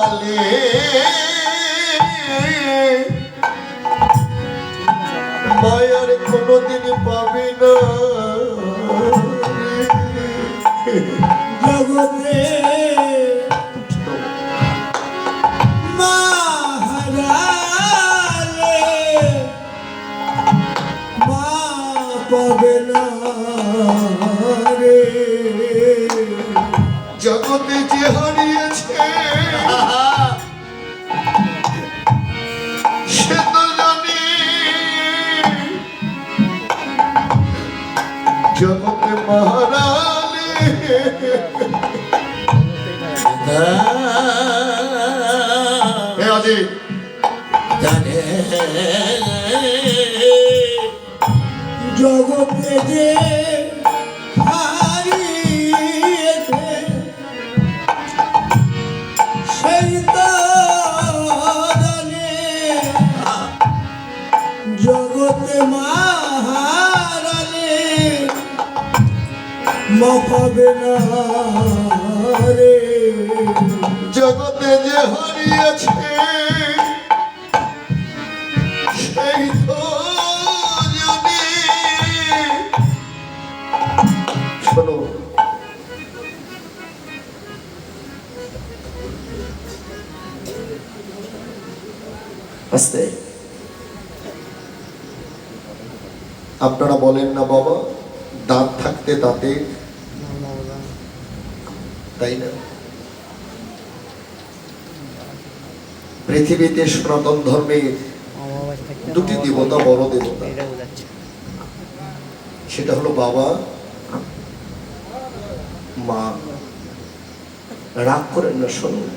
মহারালে মায়ার কোনদিন পাবি না জগতে মহারালে মা পাবে না রে। জগতে যে হারিয়েছে সে তো জানি জগতে মহারালে হে অজিত জানে জগতে যে হারিয়েছে সেই তো জানে জগতে মহারালে মা পাবে না রে। জগতে যে হারিয়েছে সেই তো জানি শোনো আস্তে আপনারা বলেন না বাবা দাঁত থাকতে দাঁতে তাই না পৃথিবীতে সনাতন ধর্মে দুটি দেবতা বড় দেবতা সেটা হলো বাবা মা রাগ করেন না শুনুন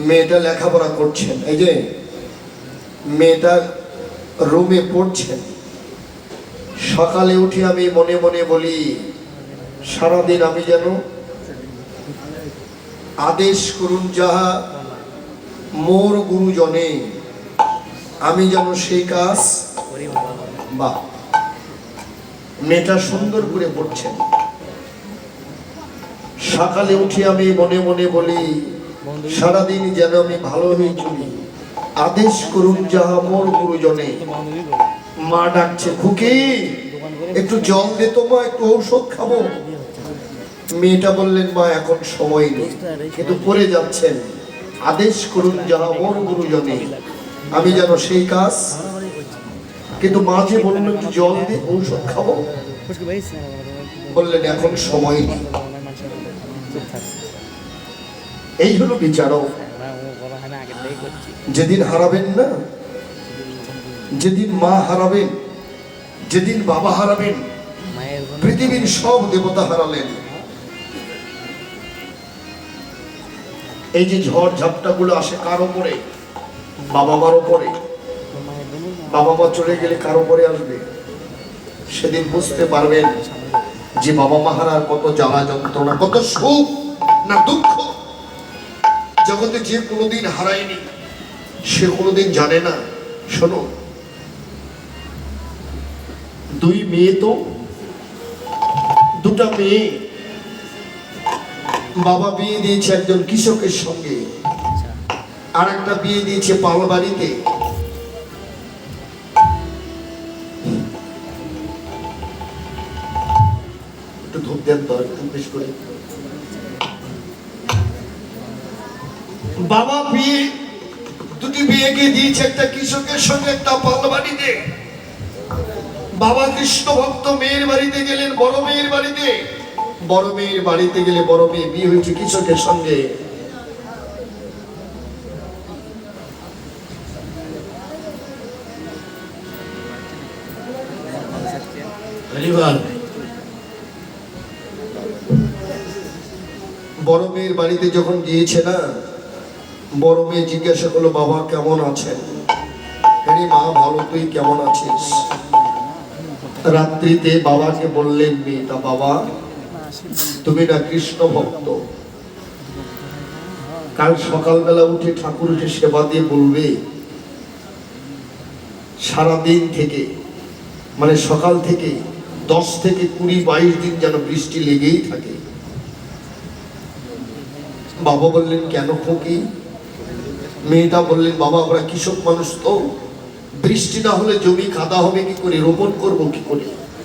মেয়েটা লেখাপড়া করছেন এই যে মেয়েটা রুমে পড়ছেন সকালে উঠে আমি মনে মনে বলি সারাদিন আমি যেন আদেশ করুন যাহা মোর গুরুজনে আমি যেন সেই কাজ বাহ মেয়েটা সুন্দর করে পড়ছেন সকালে উঠে আমি মনে মনে বলি সারাদিন যেন আমি ভালো হয়ে চলি আদেশ করুন যাহা মোর গুরুজনে মা ডাকছে খুকি একটু জল দে তো মা একটু ঔষধ খাবো মেয়েটা বললেন মা এখন সময় নেই কিন্তু পড়ে যাচ্ছেন আদেশ করুন যাহা মোর গুরুজনে আমি যেন সেই কাজ কিন্তু মাঝে বললেন একটু জল দে ঔষধ খাবো বললেন এখন সময় নেই এই হলো বিচারক যেদিন হারাবেন না যেদিন মা হারাবেন যেদিন বাবা হারাবেন পৃথিবীর সব দেবতা হারালেন এই যে ঝড় ঝাপটা গুলো আসে কার উপরে বাবা মার উপরে বাবা মা চলে গেলে কার উপরে আসবে সেদিন বুঝতে পারবেন যে বাবা মা হারার কত জ্বালা যন্ত্রণা কত সুখ না দুঃখ জগতে যে কোনোদিন হারায়নি সে কোনোদিন জানে না শোনো দুই মেয়ে তো দুটা মেয়ে বাবা বিয়ে দিয়েছে একজন কৃষকের সঙ্গে আর একটা বিয়ে দিয়েছে পালবাড়িতে একটু ধূপ দেন তো একটু বেশ করে বাবা বিয়ে দুটি বিয়েকে দিয়েছে একটা কৃষকের সঙ্গে একটা পালবাড়িতে বাবা কৃষ্ণ ভক্ত মেয়ের বাড়িতে গেলেন বড় মেয়ের বাড়িতে বড় মেয়ের বাড়িতে গেলে বড় মেয়ে বিয়ে হয়েছে কৃষকের সঙ্গে বড় মেয়ের বাড়িতে যখন গিয়েছে না বড় মেয়ে জিজ্ঞাসা করলো বাবা কেমন আছেন মা ভালো তুই কেমন আছিস রাত্রিতে বাবাকে বললেন মেয়েটা বাবা তুমি না কৃষ্ণ ভক্ত কাল সকালবেলা উঠে ঠাকুরকে সেবা দিয়ে বলবে সারাদিন থেকে মানে সকাল থেকে 10 থেকে 20-22 দিন যেন বৃষ্টি লেগেই থাকে। বাবা বললেন কেন খুকি? মেয়েটা বললেন বাবা আমরা কৃষক মানুষ তো, বৃষ্টি না হলে জমি কাদা হবে কি করে, রোপণ করবো কি করে?